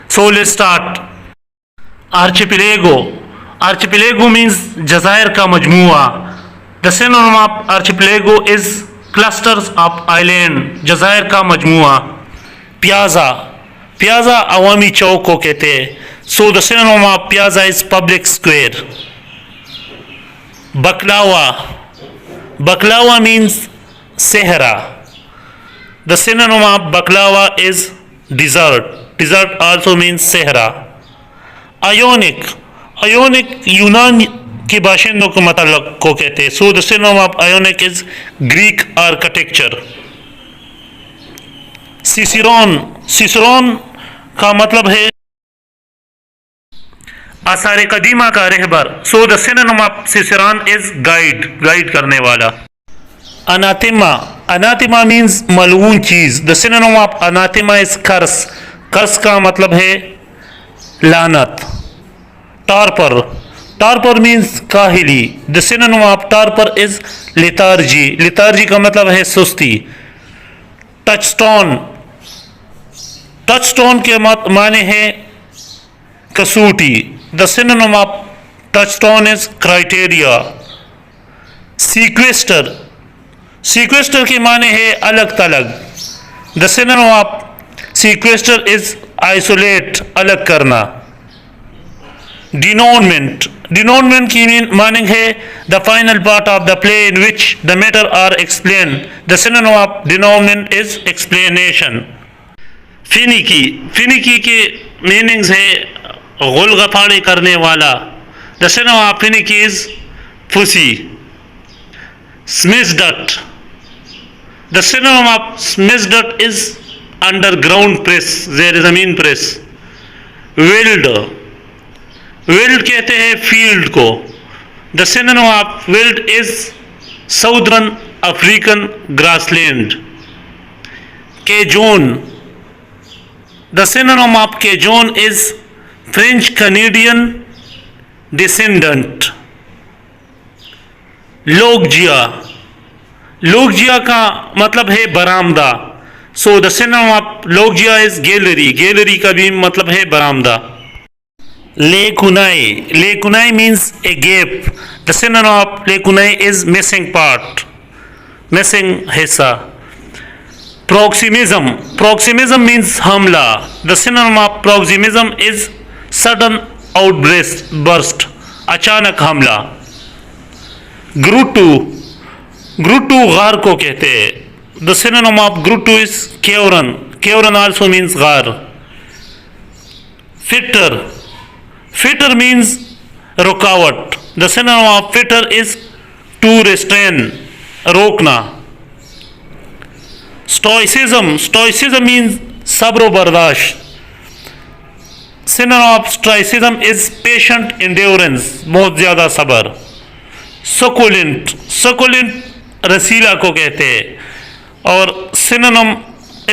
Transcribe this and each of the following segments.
So let's start. Archipelago. Archipelago means जज़ायर का मजमुआ. The synonym of archipelago is clusters of island. जज़ायर का मजमुआ. Piazza. Piazza अवामी चौक को कहते हैं. So the synonym of piazza is public square. Baklawa. Baklawa means Sahara. The synonym of baklava is dessert. Dessert also means Sahara. Ionic. Ionic यूनान के बाशिंदों को मतलब को कहते हैं. So the synonym of Ionic is Greek architecture. Cicerone. Cicerone का मतलब है आसार कदीमा का रहबर. So the synonym of Cicerone is guide. Guide करने वाला. Anathema. Anathema means मलऊन चीज. The synonym of anathema is curse. कर्स का मतलब है लानत. टार्पर. टार्पर मीन्स काहिली. The synonym of torpor is lethargy. Lethargy का मतलब है सुस्ती. टचस्टोन. टचस्टोन के माने है कसौटी. The synonym of touchstone is criteria. Sequester. Sequester के माने है अलग थलग. The synonym of sequester is isolate, अलग करना. डिनोनमेंट. डिनोनमेंट की मीनिंग है the final part of the play in which the matter are explain. The synonym of denouement is explanation. Finicky. Finicky के मीनिंग्स है गुलगफाड़े करने वाला. The synonym of finicky is fussy. Samizdat. The synonym of samizdat is underground press, there is a mean press. Wild. Wild कहते हैं field को. The synonym of wild is southern African grassland. Cajun. The synonym of Cajun is French Canadian descendant. Loggia. Loggia का मतलब है बरामदा. So the synonym of loggia is gallery. Gallery का भी मतलब है बरामदा. लेकुनाई. लेकुनाई means a gap. The synonym of लेकुनाई is missing part. Missing हिस्सा. Proximism. Proximism means हमला. The synonym of proximism is sudden outburst. अचानक हमला. Grutu. Grutu गार को कहते हैं. The synonym of Grutu is Cavern. Cavern also means ghar. Fitter. Fitter means रुकावट. The synonym of fitter is to restrain, रोकना. Stoicism. Stoicism means sabr बर्दाश्त. Synonym of stoicism is patient endurance, बहुत ज़्यादा सब्र. Succulent. Succulent रसीला को कहते हैं और सिनोनिम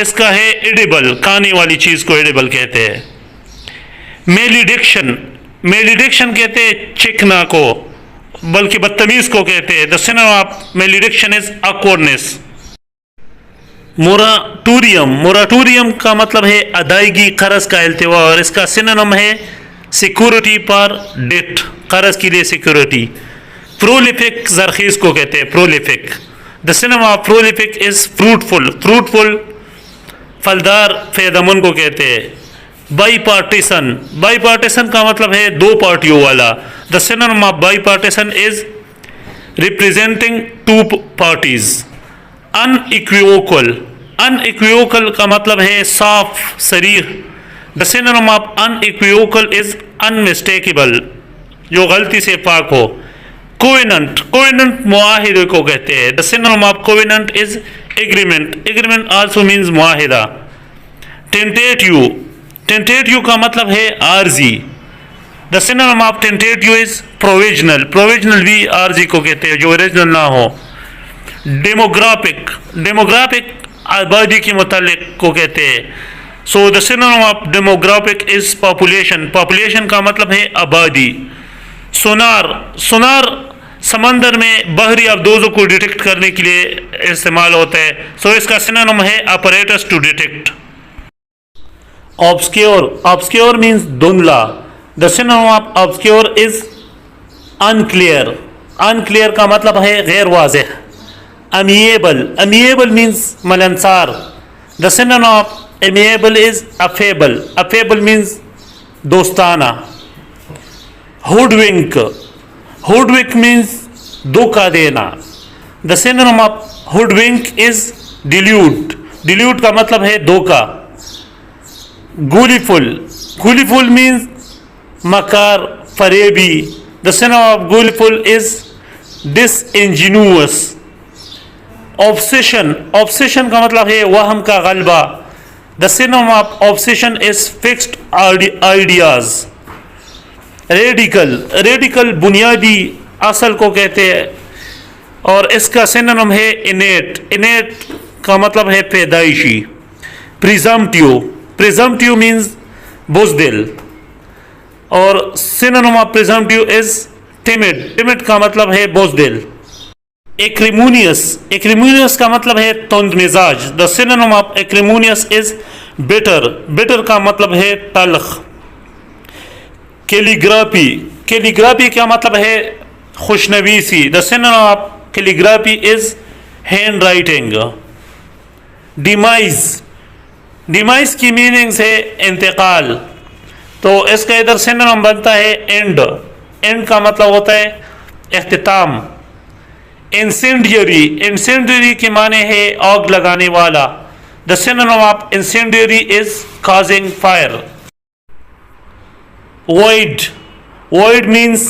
इसका है एडिबल, खाने वाली चीज को एडिबल कहते हैं. मेलिडिक्शन. मेलिडिक्शन कहते हैं चिकना को, बल्कि बदतमीज को कहते हैं. The synonym of malediction is awkwardness. Moratorium. Moratorium का मतलब है अदायगी कर्ज का अल्तवा और इसका सिनोनिम है सिक्योरिटी पर डेट, कर्ज के लिए सिक्योरिटी. प्रोलिफिक जरखीज को कहते हैं. Prolific. The synonym of prolific is fruitful. Fruitful फलदार फ़ायदेमंद को कहते हैं. Bipartisan. Bipartisan का मतलब है दो पार्टियों वाला. The synonym of bipartisan is representing two parties. Unequivocal. Unequivocal का मतलब है साफ सरीह. The synonym of unequivocal is unmistakable, जो गलती से पाक हो. कोवेनेंट. कोवेनेंट मुआहिदे को कहते हैं. The synonym of covenant is agreement. Agreement also means मुआहिदा. टेंटेटिव. टेंटेटिव का मतलब है आर्जी. The synonym of tentative is provisional. Provisional भी आर्जी को कहते हैं जो ओरिजिनल ना हो. डेमोग्राफिक. डेमोग्राफिक आबादी के मुतालिक को कहते हैं. सो the synonym of demographic is population. Population का मतलब है आबादी. सोनार. सोनार समंदर में बहरी अवदोजों को डिटेक्ट करने के लिए इस्तेमाल होता है. सो इसका सिनोनिम है apparatus to detect. Obscure means धुंधला. The synonym of obscure is unclear. Unclear का मतलब है गैर वाज़ेह. Amiable means मिलनसार. The synonym of amiable is affable means दोस्ताना. Hoodwink means धोखा देना. The synonym of hoodwink is delude का मतलब है धोखा. Gullyful means मकार, फरेबी. The synonym of gullyful is disingenuous. Obsession का मतलब है वहम का गलबा. The synonym of obsession is fixed ideas. Radical बुनियादी असल को कहते हैं और इसका सिनोनिम है innate का मतलब है पैदाइशी. Presumptive means बुज़दिल और synonym of presumptive is timid का मतलब है बुज़दिल. Acrimonious का मतलब है तुंद मिजाज. The synonym of acrimonious is bitter का मतलब है तल्ख. Calligraphy का मतलब है खुशनवीसी. The synonym of calligraphy is handwriting. Demise की मीनिंग्स है इंतकाल. तो इसका इधर सिनोनिम बनता है एंड का मतलब होता है इख्तिताम. इंसेंडियरी के माने है आग लगाने वाला. The synonym of incendiary is causing fire. void means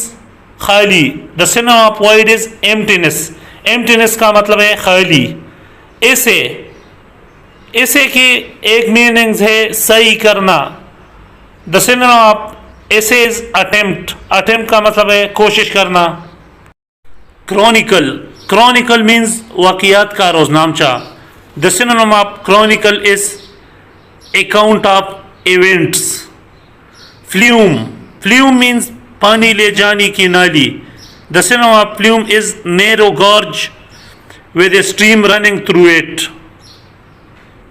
खाली. The synonym of void is emptiness का मतलब है खाली. ऐसे की एक मीनिंग्स है सही करना. The synonym of assay is attempt का मतलब है कोशिश करना. क्रॉनिकल मीन्स वाक़ियात का रोजनामचा. The synonym of chronicle is account of events. Flume means पानी ले जाने की नाली. The synonym of flume is narrow gorge with a stream running through it.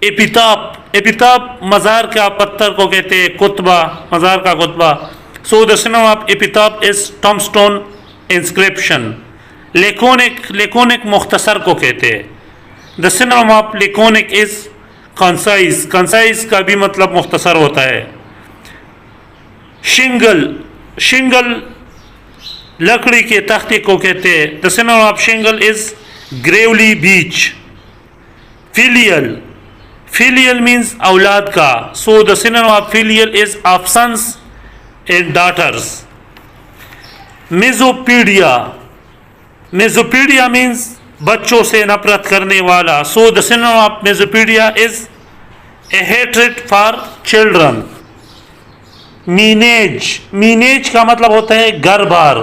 Epitaph मज़ार का पत्थर को कहते हैं. मज़ार का कुतबा. So the synonym of epitaph is tombstone inscription. Laconic मुख्तसर को कहते हैं. The synonym of laconic is concise का भी मतलब मुख्तसर होता है. शिंगल लकड़ी के तख्ते को कहते हैं. The synonym of shingle is gravelly beach. Filial means औलाद का. So the synonym of filial is of sons and daughters. Misopedia means बच्चों से नफरत करने वाला. So the synonym of misopedia is a hatred for children. Menage का मतलब होता है घर बार.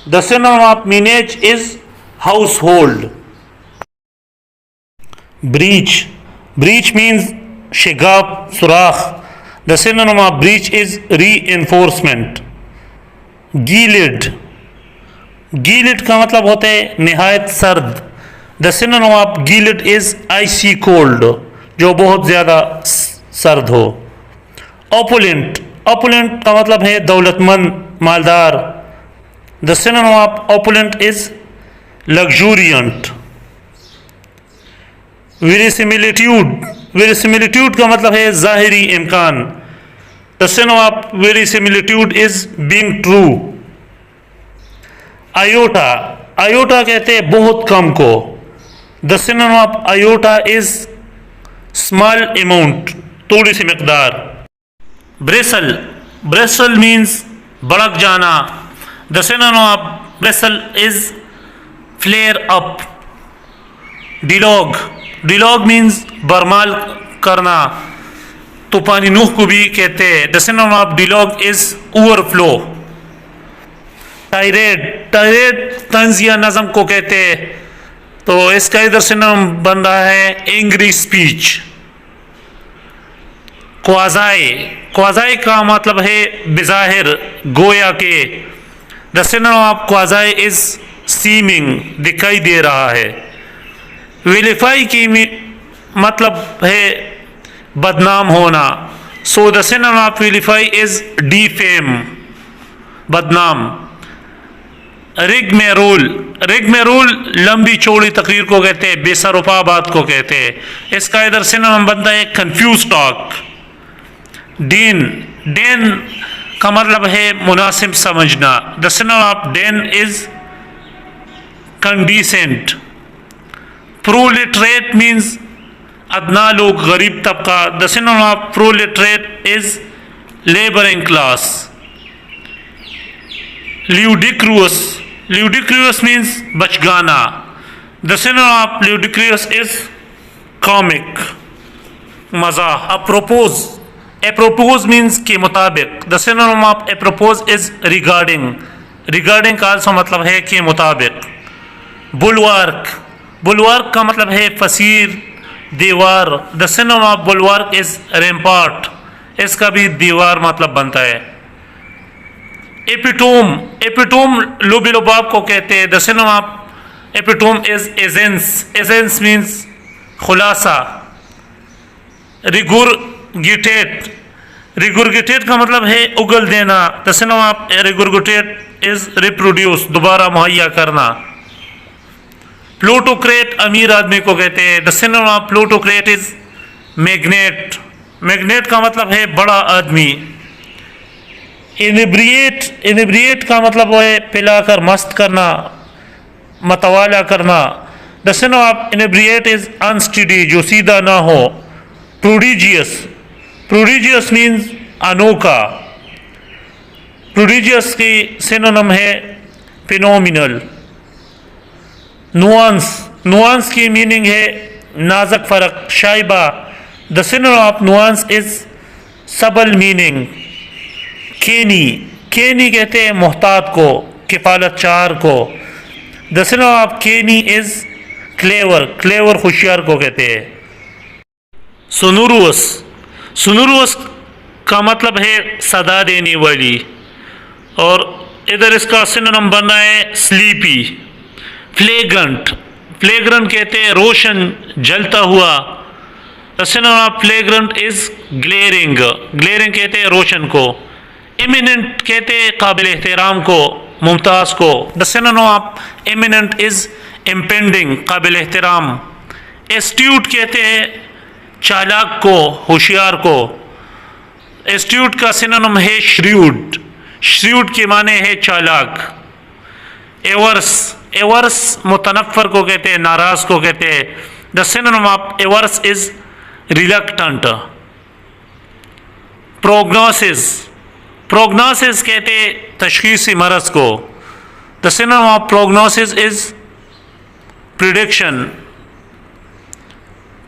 The synonym of menage is household. Breach means शिगाफ, सुराख. The synonym of breach is reinforcement. Gelid का मतलब होता है निहायत सर्द. The synonym of gelid is icy cold, जो बहुत ज़्यादा सर्द हो. ओपुलेंट का मतलब है दौलतमंद, मालदार. The synonym of opulent is luxuriant. Verisimilitude का मतलब है ज़ाहिरी इम्कान. The synonym of verisimilitude is being true. Iota कहते हैं बहुत कम को. The synonym of iota is small amount, थोड़ी सी मकदार. ब्रेसल मीन्स भड़क जाना. The synonym of bristle is flare up. Deluge means बरमाल करना. तूफानी नूह को भी कहते हैं. The synonym of deluge is overflow. Tirade तंज या नज़म को कहते हैं. तो इसका इधर सिनोनिम बन रहा है एंग्री स्पीच. क्वाज़ाई का मतलब है बिज़ाहिर, गोया के. The synonym of quasi is seeming, दिखाई दे रहा है. विलिफाई की मतलब है बदनाम होना. So the synonym of vilify is defame, बदनाम। रिग में रोल लंबी चौड़ी तकरीर को कहते हैं, बेसरोपा बात को कहते हैं। इसका इधर सिनोनिम बनता है कंफ्यूज टॉक। डेन का मतलब है मुनासिब समझना। The synonym of deign is condescend. Proletariat means अदना लोग, गरीब तबका। The synonym of proletariat is labouring class. Ludicrous means बचगाना। The synonym of ludicrous is comic, मजाह। Apropos means के मुताबिक। The synonym of apropos is regarding का also मतलब है के मुताबिक। बुलवार्क का मतलब है फसीर, दीवार। The synonym of bulwark is rampart, इसका भी दीवार मतलब बनता है। एपिटोम लुबिलुबाब को कहते हैं। The synonym of epitome is essence means खुलासा। रिगुरगिटेट का मतलब है उगल देना। The synonym of regurgitate is reproduce, दोबारा मुहैया करना। प्लूटोक्रेट अमीर आदमी को कहते हैं। The synonym of plutocrat is magnate का मतलब है बड़ा आदमी। इनिब्रिएट का मतलब है पिलाकर मस्त करना, मतवाला करना। The synonym of inebriate is unsteady, जो सीधा ना हो। प्रोडिजियस मीन्स अनोखा। प्रोडिजियस की सिनोनिम है फिनोमिनल। नुआंस की मीनिंग है नाजुक फर्क, शाइबा। The synonym of nuance is subtle meaning. Canny कहते हैं मोहतात को, किफालतचार को। The synonym of canny is clever होशियार को कहते हैं। सोनोरुअस का मतलब है सदा देने वाली, और इधर इसका सिनोनिम बन रहा है स्लीपी। फ्लेग्रेंट कहते हैं रोशन, जलता हुआ। The synonym of flagrant is glaring कहते हैं रोशन को। इमिनेंट कहते हैं काबिल एहतराम को, मुमताज़ को। The synonym of eminent is impending, काबिल एहतराम। एस्ट्यूट कहते हैं चालाक को, होशियार को। एस्ट्यूट का सिनोनिम है श्रीउड के माने है चालाक। एवर्स मुतनफ़र को कहते हैं, नाराज को कहते हैं। The synonym of averse is reluctant. Prognosis कहते हैं तशखीसी मरज़ को। The synonym of prognosis is prediction.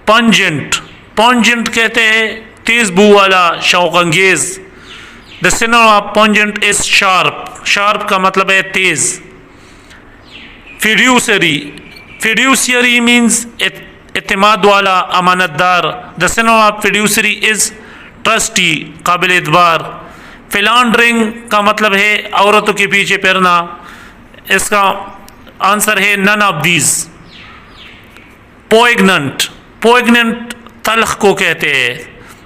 Pungent कहते हैं तेज बू वाला, शौक अंगेज। The synonym of pungent is sharp का मतलब है तेज। फिड्यूसरी मीन्स एतमाद वाला, अमानतदार। The synonym of fiduciary is trustee, काबिल एतबार। फिलांडरिंग का मतलब है औरतों के पीछे फिरना। इसका आंसर है नन ऑफ दीज। पोइग्नेंट तल्ख को कहते हैं।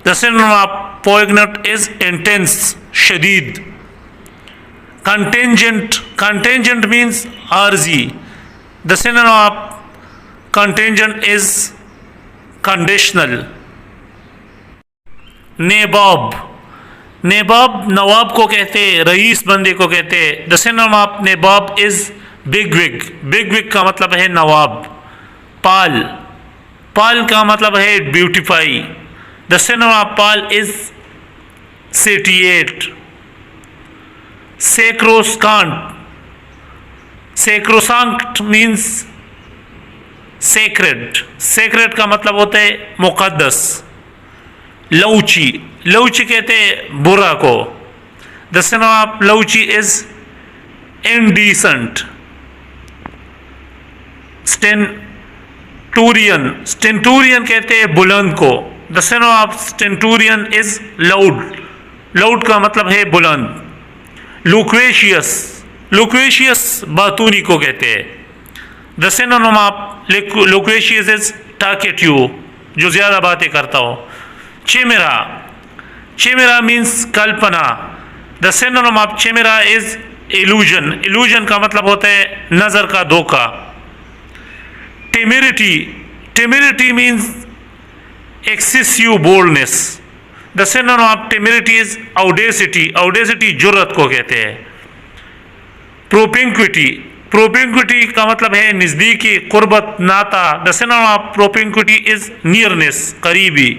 The synonym of poignant is intense, शदीद। कंटेंजेंट मीन्स आर्जी। The synonym of contingent is conditional. Nabob नवाब को कहते हैं, रईस बंदे को कहते हैं। The synonym of nabob is bigwig का मतलब है नवाब। पाल का मतलब है beautify. The synonym of pall is satiate. Sacrosanct means sacred का मतलब होता है मुकद्दस। लौची कहते हैं बुरा को। The synonym of louche is indecent. Stentorian कहते हैं बुलंद को। The synonym of stentorian is loud का मतलब है बुलंद। लुक्वेशियस बातूनी को कहते हैं। The synonym of loquacious is talkative, जो ज़्यादा बातें करता हो। Chimera means kalpana. The synonym of chimera is illusion. Illusion का मतलब होता है नजर का धोखा. Temerity. Temerity means excessive boldness. The synonym of temerity is audacity. Audacity जुर्रत को कहते हैं. Propinquity. Propinquity का मतलब है नज़दीकी, कुर्बत, नाता. The synonym of propinquity is nearness, करीबी.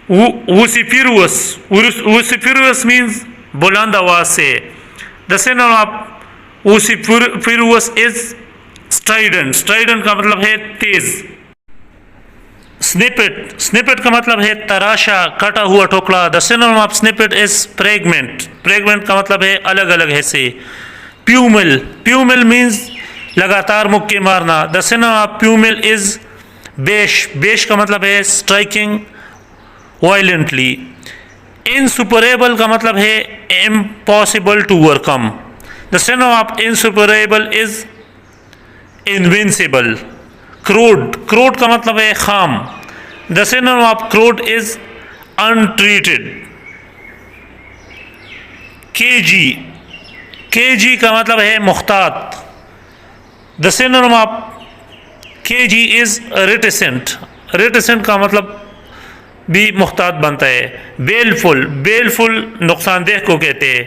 Vociferous. Vociferous means बुलंद आवाज से. The synonym of vociferous is strident. Strident का मतलब है तेज. Snippet. Snippet का मतलब है तराशा, कटा हुआ टुकड़ा. The synonym of snippet is fragment. Fragment का मतलब है अलग अलग हिस्से. Pummel. Pummel means लगातार मुक्के मारना. The synonym of pummel is bash. Bash का मतलब है striking violently. Insuperable का मतलब है impossible to overcome. The synonym of insuperable is invincible. Crude. Crude का मतलब है खाम. The synonym of crude is untreated. kg. kg का मतलब है मुख्तात. The synonym of kg is reticent. Reticent का मतलब भी मुख्तात बनता है. Baleful. Baleful नुकसानदेह को कहते हैं.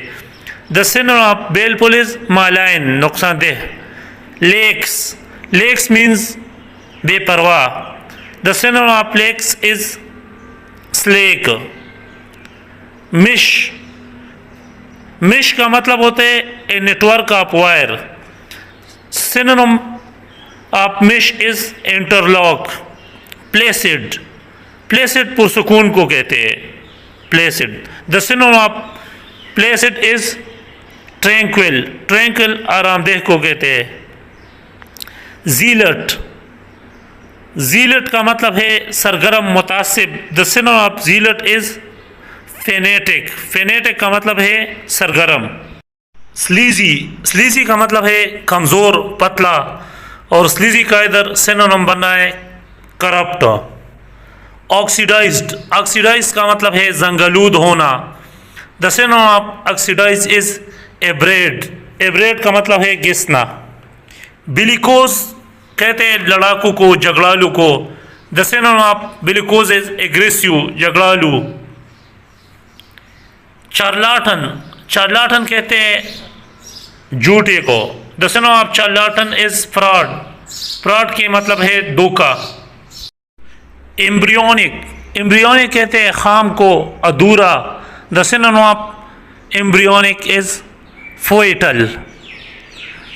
The synonym of baleful is malign, नुकसानदेह. Lax. Lax means बेपरवाह. The synonym of lax is slack. Mesh. Mesh का मतलब होता है a network of wire. Synonym of mesh is interlock. Placid. Placid पुरसुकून को कहते हैं. Placid. The synonym of placid is tranquil. Tranquil आरामदेह को कहते हैं. Zealot. Zealot का मतलब है सरगर्म, मुतासिब. The synonym of zealot is fanatic. Fanatic का मतलब है सरगर्म. Sleazy. Sleazy का मतलब है कमज़ोर, पतला. और sleazy का इधर synonym बनना है corrupt. Oxidized. Oxidized का मतलब है जंगलूद होना. The synonym of oxidized is abrade. Abrade का मतलब है घिसना. Bellicose कहते हैं लड़ाकू को, झगड़ालू को. The synonym of bellicose is aggressive, झगड़ालू. Charlatan. Charlatan कहते हैं झूठे को. The synonym of charlatan is fraud. Fraud के मतलब है धोखा. Embryonic. Embryonic कहते हैं खाम को, अधूरा. The synonym of embryonic is foetal.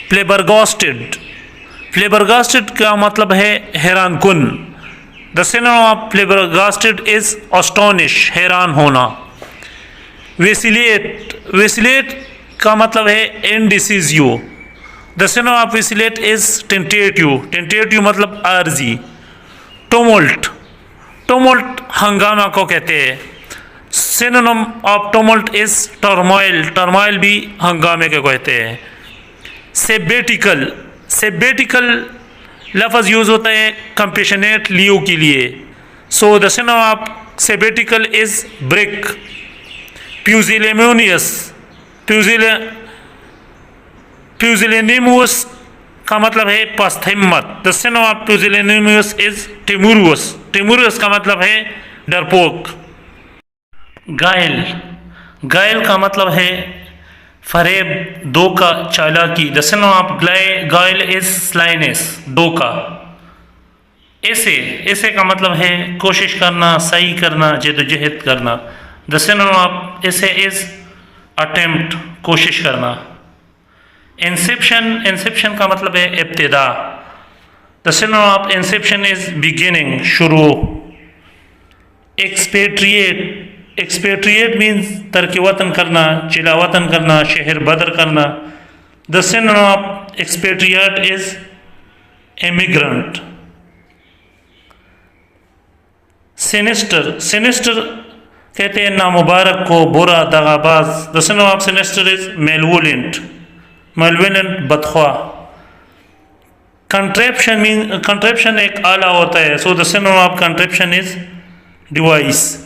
Flabbergasted. Flabbergasted का मतलब है हैरान कुन. The synonym of flabbergasted is astonish, हैरान होना. Vacillate. Vacillate का मतलब है indecisive. The synonym of vacillate is tentative. Tentative मतलब आर्जी. Tumult. Tumult हंगामा को कहते हैं. Synonym of tumult is turmoil. Turmoil भी हंगामे को कहते हैं. Sabbatical. Sabbatical लफ्ज़ यूज़ होता है compassionate लियो के लिए. So the synonym of sabbatical is brick. Pusillanimous. Pusillanimous का मतलब है पस्त हिम्मत. The synonym of pusillanimous is timorous. Timorous का मतलब है डरपोक. गायल. गायल का मतलब है फरेब, धोखा, चालाकी. The synonym of गायल is slyness, धोखा. ऐसे का मतलब है कोशिश करना, सही करना, जद्दोजहद करना. The synonym of ऐसे is attempt, कोशिश करना. Inception का मतलब है इब्तिदा. The synonym of inception is beginning, शुरू. Expatriate means तर्क वतन करना, जिला वतन करना, शहर बदर करना. The synonym of expatriate is immigrant. Sinister कहते हैं नामुबारक को, बुरा, दगाबाज. The synonym of sinister is malevolent. बदख्वा. Contraption एक आला होता है. So the synonym of contraption is device.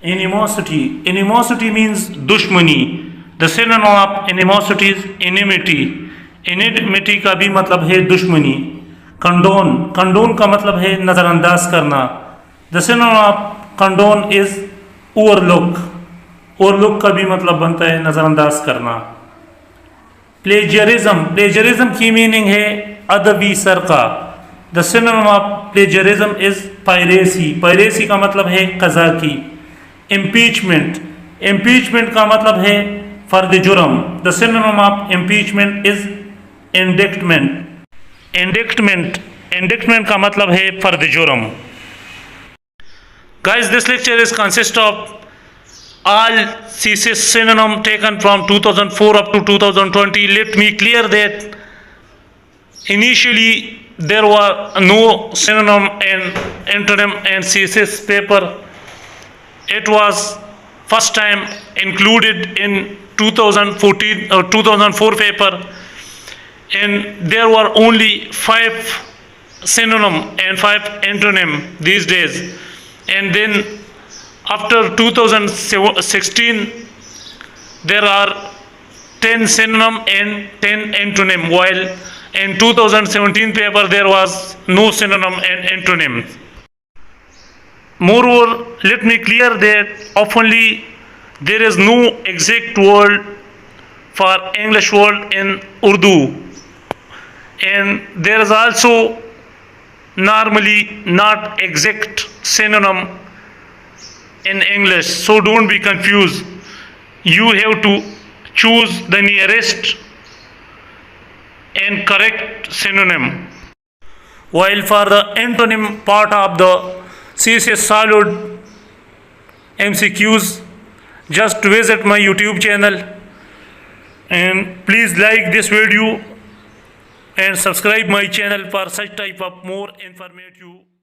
Animosity. Animosity means dushmani. The synonym of animosity is enmity. Enmity का भी मतलब है दुश्मनी. Condone. Condone का मतलब है नज़रअंदाज करना. The synonym of condone is overlook. Overlook का भी मतलब बनता है नज़रअंदाज करना. Plagiarism. Plagiarism की मीनिंग है अदबी सरका. The synonym of plagiarism is piracy. Piracy का मतलब है कज़ाकी. Impeachment. Impeachment का मतलब है फर्द जुर्म. The synonym of impeachment is indictment. Indictment. Indictment का मतलब है फर्द जुर्म. Guys, this lecture is consist of all CSIS synonym taken from 2004 up to 2020. Let me clear that initially there were no synonym and antonym and CSIS paper. It was first time included in 2014 or 2004 paper, and there were only 5 synonym and 5 antonym these days. And then after 2016 there are 10 synonym and 10 antonym, while in 2017 paper there was no synonym and antonym. Moreover, let me clear that oftenly there is no exact word for English word in Urdu, and there is also normally not exact synonym in English. So don't be confused. You have to choose the nearest and correct synonym. While for the antonym part of the CSS solid MCQs, just visit my YouTube channel and please like this video and subscribe my channel for such type of more informative